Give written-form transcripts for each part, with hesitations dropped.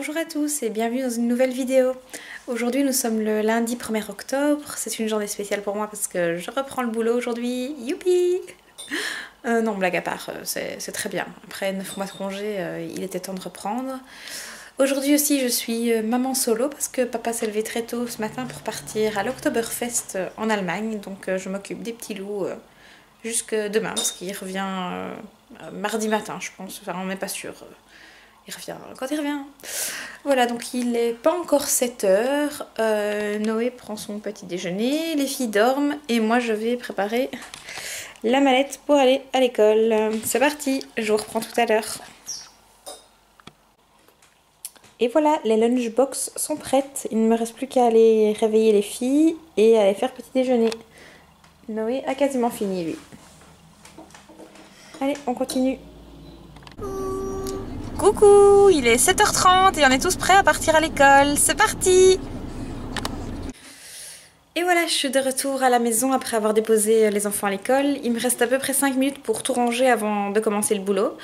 Bonjour à tous et bienvenue dans une nouvelle vidéo. Aujourd'hui nous sommes le lundi 1er octobre, c'est une journée spéciale pour moi parce que je reprends le boulot aujourd'hui, youpi. Non, blague à part, c'est très bien. Après 9 mois de congé, il était temps de reprendre. Aujourd'hui aussi je suis maman solo parce que papa s'est levé très tôt ce matin pour partir à l'Oktoberfest en Allemagne. Donc je m'occupe des petits loups jusque demain parce qu'il revient mardi matin je pense, enfin on n'est pas sûr. Il revient quand il revient. Voilà, donc il n'est pas encore 7 heures. Noé prend son petit déjeuner, les filles dorment et moi je vais préparer la mallette pour aller à l'école. C'est parti, je vous reprends tout à l'heure. Et voilà, les lunchbox sont prêtes. Il ne me reste plus qu'à aller réveiller les filles et aller faire petit déjeuner. Noé a quasiment fini lui. Allez, on continue. Coucou, il est 7h30 et on est tous prêts à partir à l'école. C'est parti! Et voilà, je suis de retour à la maison après avoir déposé les enfants à l'école. Il me reste à peu près 5 minutes pour tout ranger avant de commencer le boulot.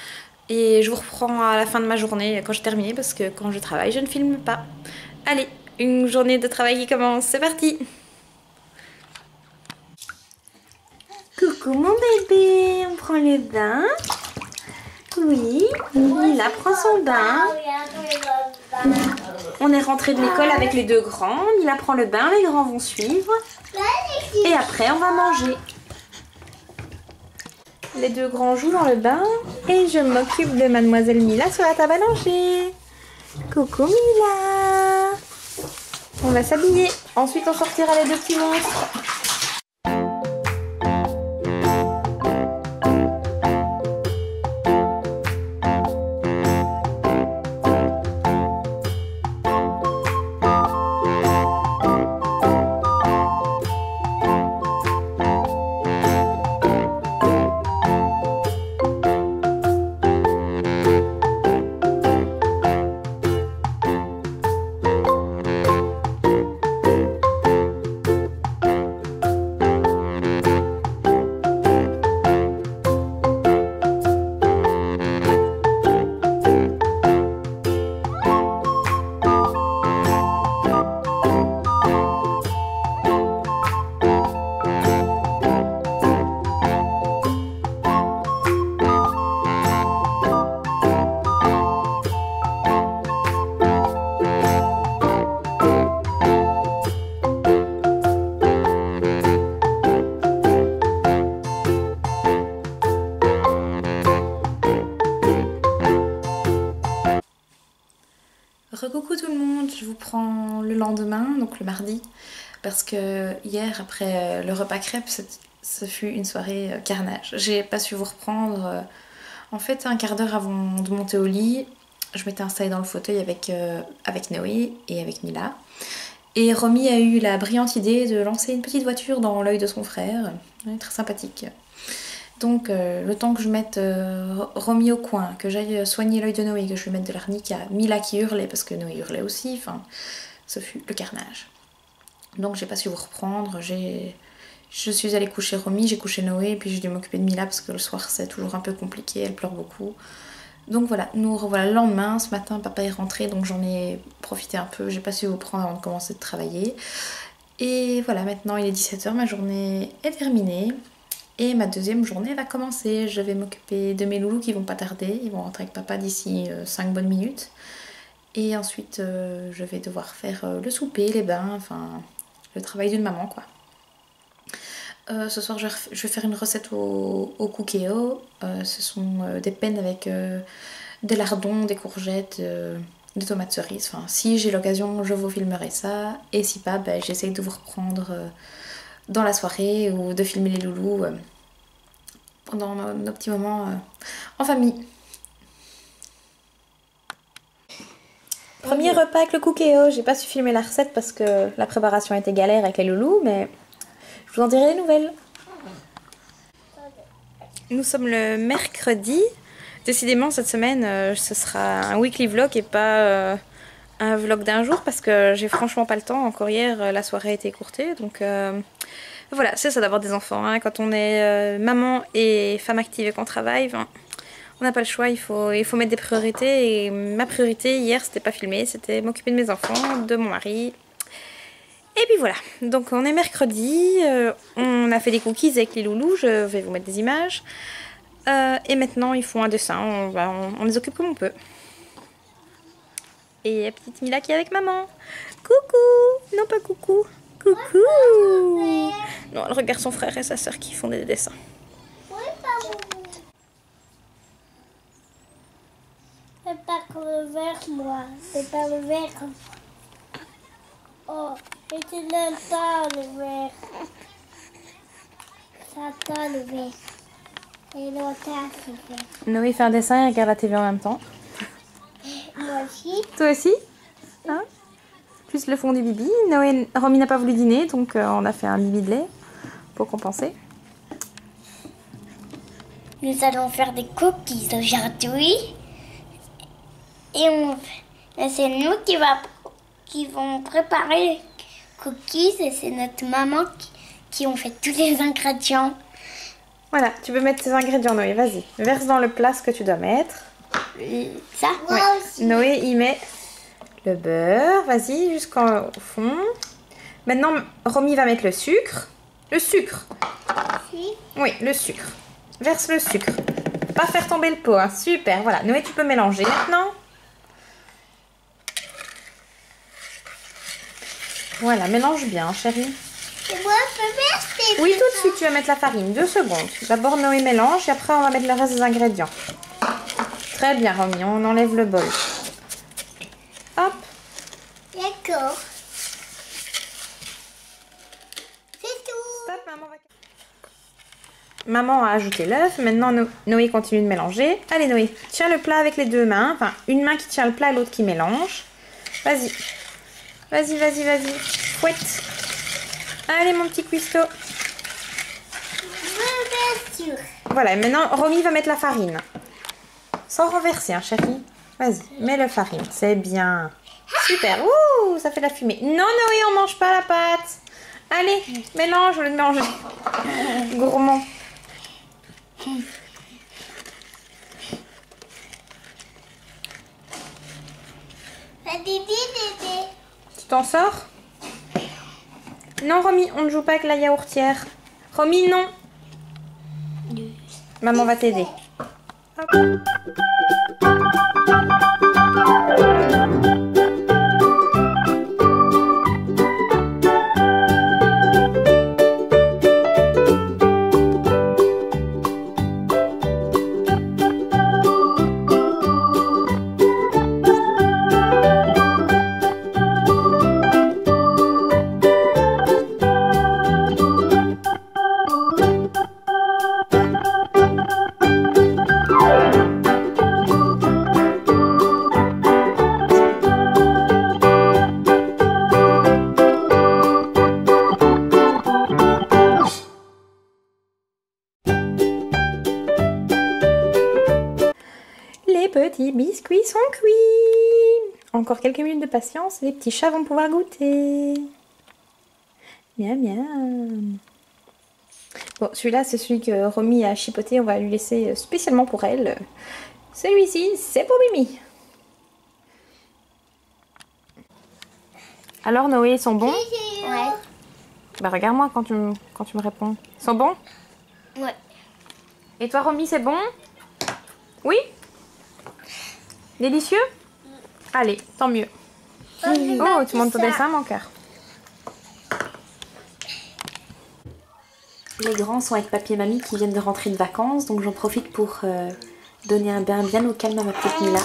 Et je vous reprends à la fin de ma journée quand j'ai terminé parce que quand je travaille, je ne filme pas. Allez, une journée de travail qui commence, c'est parti! Coucou mon bébé, on prend le bain. Oui, il prend son bain. On est rentré de l'école avec les deux grands. Mila prend le bain, les grands vont suivre. Et après, on va manger. Les deux grands jouent dans le bain. Et je m'occupe de mademoiselle Mila sur la table à manger. Coucou Mila. On va s'habiller. Ensuite, on sortira les deux petits monstres. Recoucou tout le monde, je vous prends le lendemain, donc le mardi, parce que hier, après le repas crêpes, ce fut une soirée carnage. J'ai pas su vous reprendre. En fait, un quart d'heure avant de monter au lit, je m'étais installée dans le fauteuil avec Noé et avec Mila. Et Romy a eu la brillante idée de lancer une petite voiture dans l'œil de son frère, très sympathique. Donc le temps que je mette Romy au coin, que j'aille soigner l'œil de Noé, que je lui mette de l'arnica, Mila qui hurlait parce que Noé hurlait aussi, enfin ce fut le carnage. Donc j'ai pas su vous reprendre, je suis allée coucher Romy, j'ai couché Noé et puis j'ai dû m'occuper de Mila parce que le soir c'est toujours un peu compliqué, elle pleure beaucoup. Donc voilà, nous revoilà le lendemain, ce matin papa est rentré donc j'en ai profité un peu, j'ai pas su vous prendre avant de commencer de travailler. Et voilà, maintenant il est 17h, ma journée est terminée. Et ma deuxième journée va commencer. Je vais m'occuper de mes loulous qui vont pas tarder. Ils vont rentrer avec papa d'ici 5 bonnes minutes. Et ensuite, je vais devoir faire le souper, les bains, enfin, le travail d'une maman, quoi. Ce soir, je vais faire une recette au cookéo. Ce sont des pennes avec des lardons, des courgettes, des tomates cerises. Enfin, si j'ai l'occasion, je vous filmerai ça. Et si pas, ben, j'essaye de vous reprendre dans la soirée ou de filmer les loulous pendant nos petits moments en famille. Premier repas avec le cookéo. J'ai pas su filmer la recette parce que la préparation était galère avec les loulous, mais je vous en dirai des nouvelles. Nous sommes le mercredi. Décidément cette semaine ce sera un weekly vlog et pas un vlog d'un jour parce que j'ai franchement pas le temps. Encore hier la soirée a été écourtée donc voilà, c'est ça d'avoir des enfants, hein. Quand on est maman et femme active et qu'on travaille, On n'a pas le choix, il faut mettre des priorités. Et ma priorité hier, c'était pas filmer, c'était m'occuper de mes enfants, de mon mari. Et puis voilà, donc on est mercredi, on a fait des cookies avec les loulous, je vais vous mettre des images. Et maintenant ils font un dessin, on les occupe comme on peut. Et la petite Mila qui est avec maman. Coucou! Non pas coucou! Coucou! Non, elle regarde son frère et sa soeur qui font des dessins. C'est pas comme le verre, moi. C'est pas le verre. Oh, et c'est le temps, le verre. Ça tend le verre. Et longtemps, le verre. Noé fait un dessin et regarde la TV en même temps. Moi aussi. Toi aussi? Hein? Plus le fond du bibi. Noé, Romy n'a pas voulu dîner, donc on a fait un bibi de lait pour compenser. Nous allons faire des cookies aujourd'hui. Et c'est nous qui vont préparer les cookies. Et c'est notre maman qui ont fait tous les ingrédients. Voilà, tu peux mettre tes ingrédients, Noé, vas-y. Verse dans le plat ce que tu dois mettre. Ça, ouais. Aussi. Noé, il met le beurre, vas-y, jusqu'au fond. Maintenant, Romy va mettre le sucre. Le sucre. Oui, le sucre. Verse le sucre. Pas faire tomber le pot, hein. Super, voilà. Noé, tu peux mélanger maintenant. Voilà, mélange bien, chérie. Et moi, je peux mettre. Oui, tout de suite, tu vas mettre la farine. 2 secondes. D'abord, Noé mélange et après, on va mettre le reste des ingrédients. Très bien, Romy. On enlève le bol. Hop. D'accord. C'est tout. Stop, maman a ajouté l'œuf. Maintenant, Noé continue de mélanger. Allez, Noé, tiens le plat avec les 2 mains. Enfin, une main qui tient le plat et l'autre qui mélange. Vas-y. Vas-y, vas-y, vas-y. Fouette. Allez, mon petit cuistot. Bien sûr. Voilà, maintenant, Romy va mettre la farine. Sans renverser, hein, chérie. Vas-y, mets la farine. C'est bien. Super. Ouh, ça fait de la fumée. Non, Noé, on mange pas la pâte. Allez, mélange au lieu de manger. Gourmand. Tu t'en sors? Non, Romy, on ne joue pas avec la yaourtière. Romy, non. Maman va t'aider. Les petits biscuits sont cuits. Encore quelques minutes de patience, les petits chats vont pouvoir goûter. Miam miam. Bon, celui-là, c'est celui que Romy a chipoté. On va lui laisser spécialement pour elle. Celui-ci, c'est pour Mimi. Alors, Noé, ils sont bons? Ouais. Bah, regarde-moi quand tu me réponds. Ils sont bons? Ouais. Et toi, Romy, c'est bon? Oui? Délicieux? Allez, tant mieux. Oh, tu montes ton dessin, mon cœur. Les grands sont avec papy et mamie qui viennent de rentrer de vacances, donc j'en profite pour donner un bain bien au calme à ma petite Mila.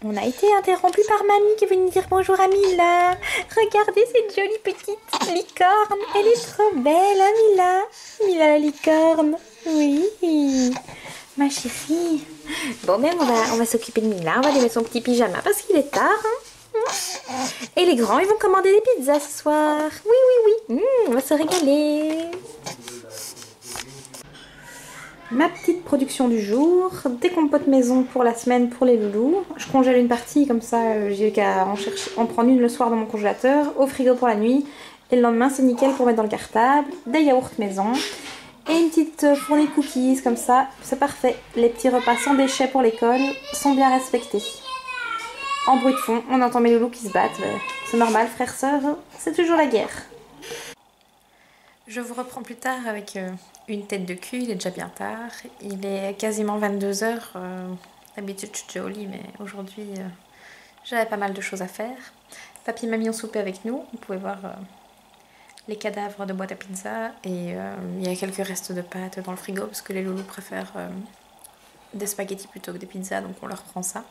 On a été interrompu par mamie qui est venue dire bonjour à Mila. Regardez cette jolie petite licorne. Elle est trop belle, hein, Mila? Mila la licorne. Oui, ma chérie. Bon, ben on va s'occuper de Mila. On va lui mettre son petit pyjama parce qu'il est tard. Hein. Et les grands, ils vont commander des pizzas ce soir. Oui, oui, oui. On va se régaler. Ma petite production du jour, des compotes maison pour la semaine pour les loulous. Je congèle une partie, comme ça j'ai qu'à en prendre une le soir dans mon congélateur, au frigo pour la nuit. Et le lendemain c'est nickel pour mettre dans le cartable. Des yaourts maison. Et une petite fournée de cookies, comme ça, c'est parfait. Les petits repas sans déchets pour l'école sont bien respectés. En bruit de fond, on entend mes loulous qui se battent. C'est normal, frères, sœurs, c'est toujours la guerre. Je vous reprends plus tard avec une tête de cul, il est déjà bien tard. Il est quasiment 22 h. D'habitude, je suis déjà au lit, mais aujourd'hui, j'avais pas mal de choses à faire. Papy m'a mis en souper avec nous. Vous pouvez voir les cadavres de boîte à pizza. Et il y a quelques restes de pâtes dans le frigo, parce que les loulous préfèrent des spaghettis plutôt que des pizzas, donc on leur prend ça.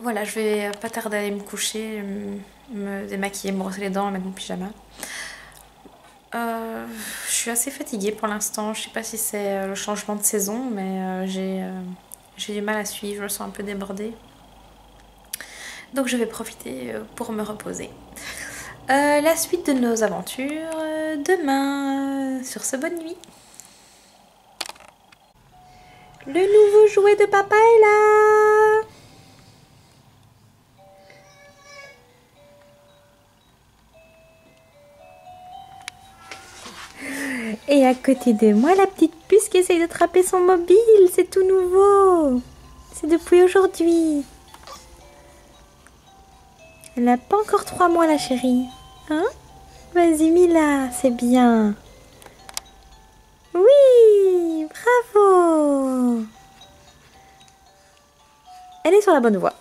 Voilà, je vais pas tarder à aller me coucher, me démaquiller, me brosser les dents, mettre mon pyjama. Je suis assez fatiguée pour l'instant, je sais pas si c'est le changement de saison, mais j'ai du mal à suivre, je me sens un peu débordée. Donc je vais profiter pour me reposer. La suite de nos aventures demain. Sur ce, bonne nuit. Le nouveau jouet de papa est là. Et à côté de moi, la petite puce qui essaye d'attraper son mobile. C'est tout nouveau. C'est depuis aujourd'hui. Elle n'a pas encore 3 mois, la chérie. Hein? Vas-y, Mila, c'est bien. Oui, bravo. Elle est sur la bonne voie.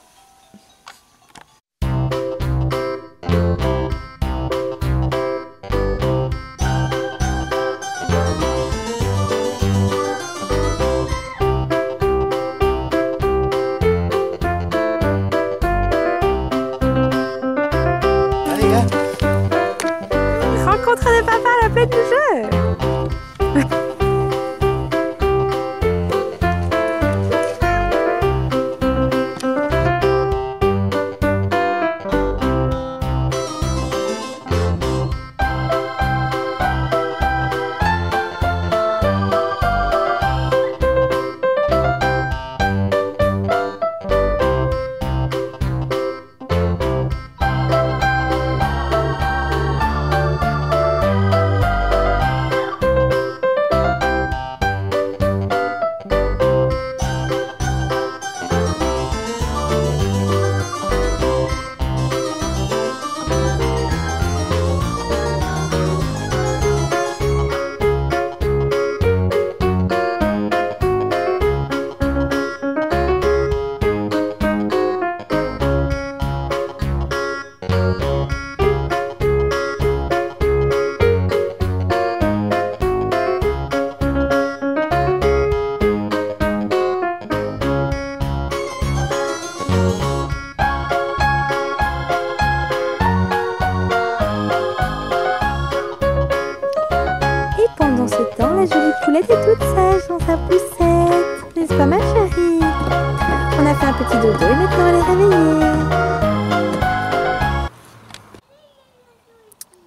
Rencontre de papa à la plaine de jeu. Pendant ce temps, la jolie poulette est toute sage dans sa poussette. N'est-ce pas, ma chérie? On a fait un petit dodo et maintenant elle est réveillée.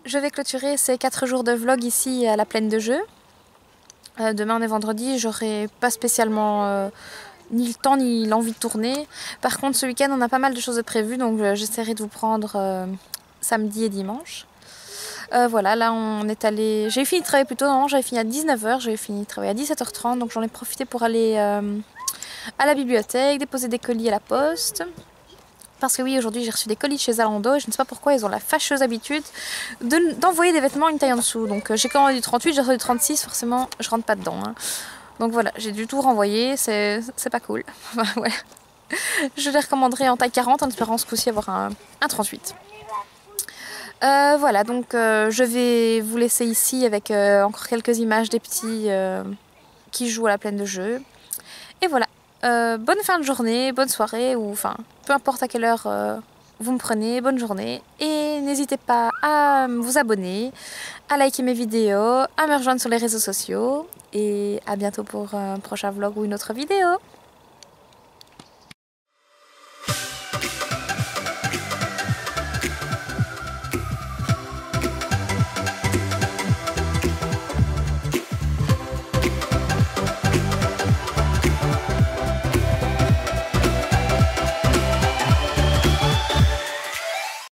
Je vais clôturer ces 4 jours de vlog ici à la plaine de jeu. Demain on est vendredi, j'aurai pas spécialement ni le temps ni l'envie de tourner. Par contre ce week-end on a pas mal de choses de prévues, donc j'essaierai de vous prendre samedi et dimanche. Voilà, là on est allé... J'ai fini de travailler plus tôt, normalement j'avais fini à 19 h, j'avais fini de travailler à 17 h 30, donc j'en ai profité pour aller à la bibliothèque, déposer des colis à la poste. Parce que oui, aujourd'hui j'ai reçu des colis de chez Zalando et je ne sais pas pourquoi ils ont la fâcheuse habitude d'envoyer des vêtements une taille en dessous. Donc j'ai commandé du 38, j'ai reçu du 36, forcément je rentre pas dedans. Hein. Donc voilà, j'ai dû tout renvoyer, c'est pas cool. Ouais. Je les recommanderai en taille 40 en espérant ce coup-ci avoir un 38. Voilà, donc je vais vous laisser ici avec encore quelques images des petits qui jouent à la plaine de jeu. Et voilà, bonne fin de journée, bonne soirée, ou enfin, peu importe à quelle heure vous me prenez, bonne journée. Et n'hésitez pas à vous abonner, à liker mes vidéos, à me rejoindre sur les réseaux sociaux. Et à bientôt pour un prochain vlog ou une autre vidéo.